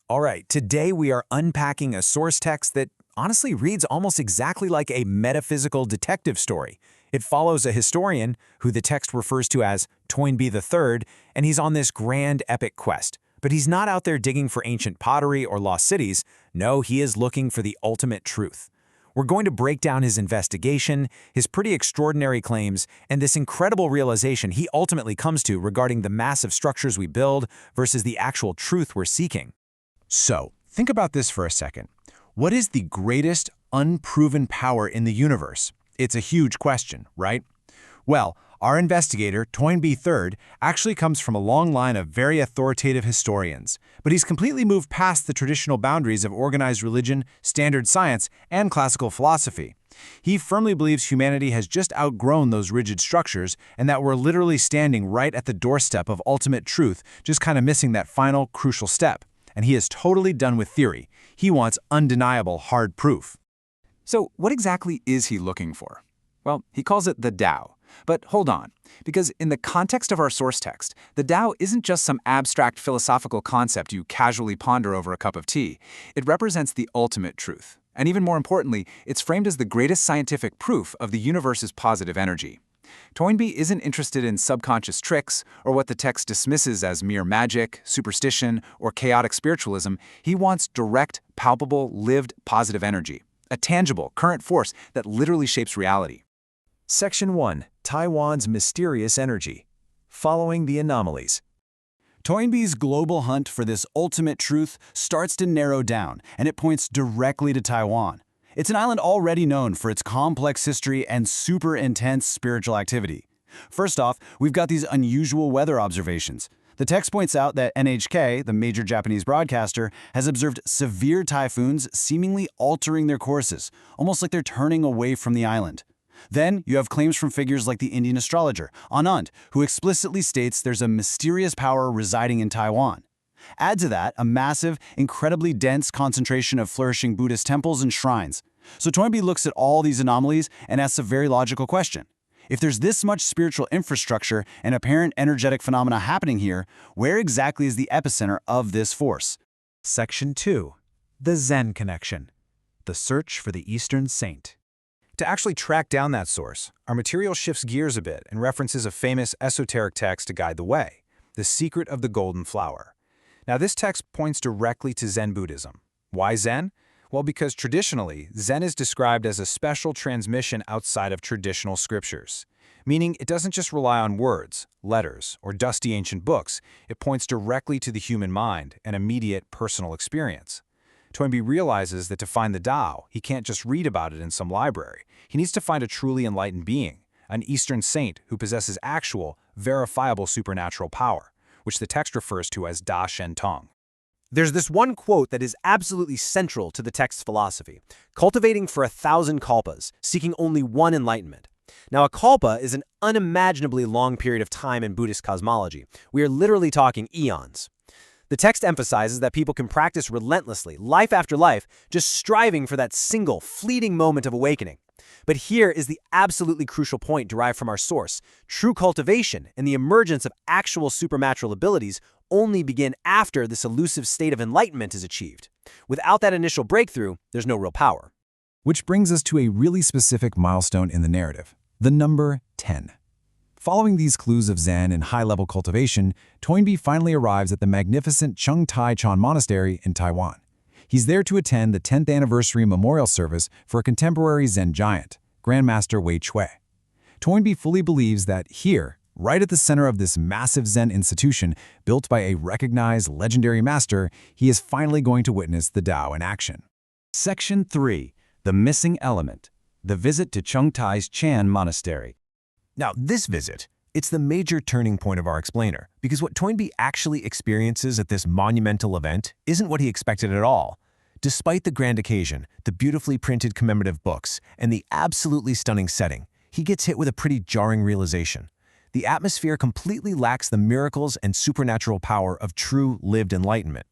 All right, today we are unpacking a source text that honestly reads almost exactly like a metaphysical detective story. It follows a historian, who the text refers to as Toynbee III, and he's on this grand epic quest. But he's not out there digging for ancient pottery or lost cities. No, he is looking for the ultimate truth. We're going to break down his investigation, his pretty extraordinary claims, and this incredible realization he ultimately comes to regarding the massive structures we build versus the actual truth we're seeking. So, think about this for a second. What is the greatest unproven power in the universe? It's a huge question, right? Well, our investigator, Toynbee III, actually comes from a long line of very authoritative historians, but he's completely moved past the traditional boundaries of organized religion, standard science, and classical philosophy. He firmly believes humanity has just outgrown those rigid structures and that we're literally standing right at the doorstep of ultimate truth, just kind of missing that final, crucial step. And he is totally done with theory. He wants undeniable hard proof. So what exactly is he looking for? Well, he calls it the Tao. But hold on, because in the context of our source text, the Tao isn't just some abstract philosophical concept you casually ponder over a cup of tea. It represents the ultimate truth. And even more importantly, it's framed as the greatest scientific proof of the universe's positive energy. Toynbee isn't interested in subconscious tricks or what the text dismisses as mere magic, superstition, or chaotic spiritualism. He wants direct, palpable, lived, positive energy, a tangible, current force that literally shapes reality. Section 1. Taiwan's Mysterious Energy. Following the Anomalies. Toynbee's global hunt for this ultimate truth starts to narrow down, and it points directly to Taiwan. It's an island already known for its complex history and super intense spiritual activity. First off, we've got these unusual weather observations. The text points out that NHK, the major Japanese broadcaster, has observed severe typhoons seemingly altering their courses, almost like they're turning away from the island. Then you have claims from figures like the Indian astrologer, Anand, who explicitly states there's a mysterious power residing in Taiwan. Add to that a massive, incredibly dense concentration of flourishing Buddhist temples and shrines. So Toynbee looks at all these anomalies and asks a very logical question. If there's this much spiritual infrastructure and apparent energetic phenomena happening here, where exactly is the epicenter of this force? Section 2. The Zen Connection. The Search for the Eastern Saint. To actually track down that source, our material shifts gears a bit and references a famous esoteric text to guide the way, The Secret of the Golden Flower. Now, this text points directly to Zen Buddhism. Why Zen? Well, because traditionally, Zen is described as a special transmission outside of traditional scriptures, meaning it doesn't just rely on words, letters, or dusty ancient books. It points directly to the human mind and immediate personal experience. Toynbee realizes that to find the Tao, he can't just read about it in some library. He needs to find a truly enlightened being, an Eastern saint who possesses actual, verifiable supernatural power, which the text refers to as Da Shen Tong. There's this one quote that is absolutely central to the text's philosophy: cultivating for 1,000 kalpas, seeking only one enlightenment. Now, a kalpa is an unimaginably long period of time in Buddhist cosmology. We are literally talking eons. The text emphasizes that people can practice relentlessly, life after life, just striving for that single, fleeting moment of awakening. But here is the absolutely crucial point derived from our source. True cultivation and the emergence of actual supernatural abilities only begin after this elusive state of enlightenment is achieved. Without that initial breakthrough, there's no real power. Which brings us to a really specific milestone in the narrative, the number 10. Following these clues of Zen and high-level cultivation, Toynbee finally arrives at the magnificent Chung Tai Chan Monastery in Taiwan. He's there to attend the 10th anniversary memorial service for a contemporary Zen giant, Grandmaster Wei Chui. Toynbee fully believes that here, right at the center of this massive Zen institution built by a recognized legendary master, he is finally going to witness the Tao in action. Section 3. The Missing Element. The Visit to Chung Tai's Chan Monastery. Now, this visit, it's the major turning point of our explainer, because what Toynbee actually experiences at this monumental event isn't what he expected at all. Despite the grand occasion, the beautifully printed commemorative books, and the absolutely stunning setting, he gets hit with a pretty jarring realization. The atmosphere completely lacks the miracles and supernatural power of true lived enlightenment.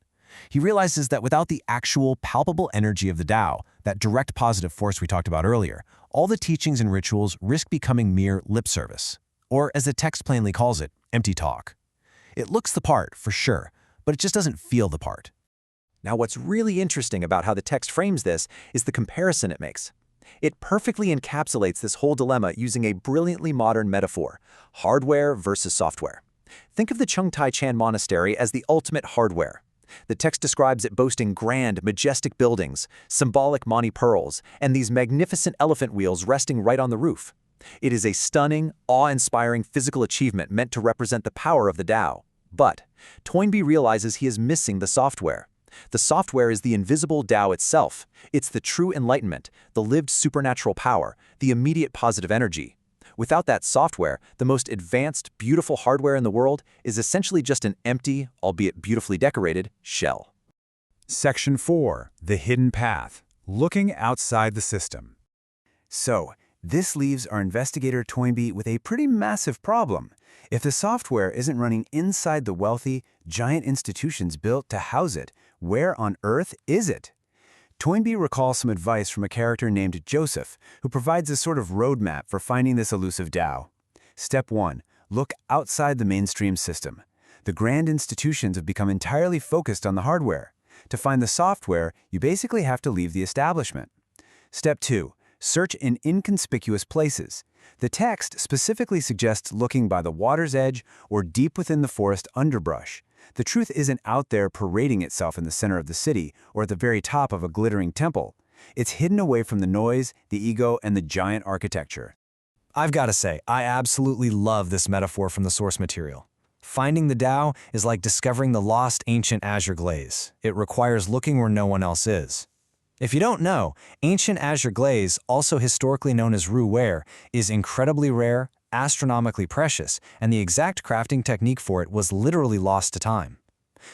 He realizes that without the actual palpable energy of the Tao, that direct positive force we talked about earlier, all the teachings and rituals risk becoming mere lip service. Or, as the text plainly calls it, empty talk. It looks the part, for sure, but it just doesn't feel the part. Now, what's really interesting about how the text frames this is the comparison it makes. It perfectly encapsulates this whole dilemma using a brilliantly modern metaphor: hardware versus software. Think of the Chungtai Chan Monastery as the ultimate hardware. The text describes it boasting grand, majestic buildings, symbolic Mani pearls, and these magnificent elephant wheels resting right on the roof. It is a stunning, awe-inspiring physical achievement meant to represent the power of the Tao. But Toynbee realizes he is missing the software. The software is the invisible Tao itself. It's the true enlightenment, the lived supernatural power, the immediate positive energy. Without that software, the most advanced, beautiful hardware in the world is essentially just an empty, albeit beautifully decorated, shell. Section 4. The Hidden Path. Looking outside the system. So, this leaves our investigator Toynbee with a pretty massive problem. If the software isn't running inside the wealthy, giant institutions built to house it, where on earth is it? Toynbee recalls some advice from a character named Joseph, who provides a sort of roadmap for finding this elusive Tao. Step 1. Look outside the mainstream system. The grand institutions have become entirely focused on the hardware. To find the software, you basically have to leave the establishment. Step 2. Search in inconspicuous places. The text specifically suggests looking by the water's edge or deep within the forest underbrush. The truth isn't out there parading itself in the center of the city or at the very top of a glittering temple. It's hidden away from the noise, the ego, and the giant architecture. I've got to say, I absolutely love this metaphor from the source material. Finding the Tao is like discovering the lost ancient azure glaze. It requires looking where no one else is. If you don't know, ancient azure glaze, also historically known as roux ware, is incredibly rare, astronomically precious, and the exact crafting technique for it was literally lost to time.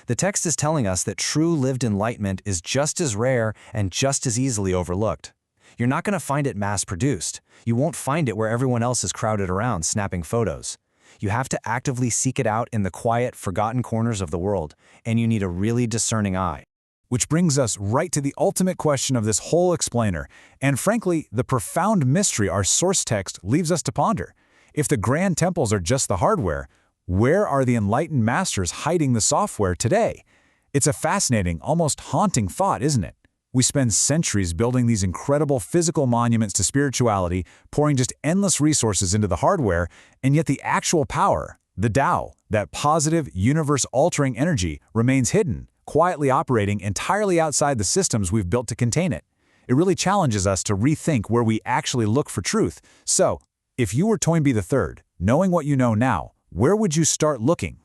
The text is telling us that true lived enlightenment is just as rare and just as easily overlooked. You're not going to find it mass-produced. You won't find it where everyone else is crowded around snapping photos. You have to actively seek it out in the quiet, forgotten corners of the world, and you need a really discerning eye. Which brings us right to the ultimate question of this whole explainer, and frankly, the profound mystery our source text leaves us to ponder. If the grand temples are just the hardware, where are the enlightened masters hiding the software today? It's a fascinating, almost haunting thought, isn't it? We spend centuries building these incredible physical monuments to spirituality, pouring just endless resources into the hardware, and yet the actual power, the Tao, that positive, universe-altering energy, remains hidden, quietly operating entirely outside the systems we've built to contain it. It really challenges us to rethink where we actually look for truth. So, if you were Toynbee III, knowing what you know now, where would you start looking?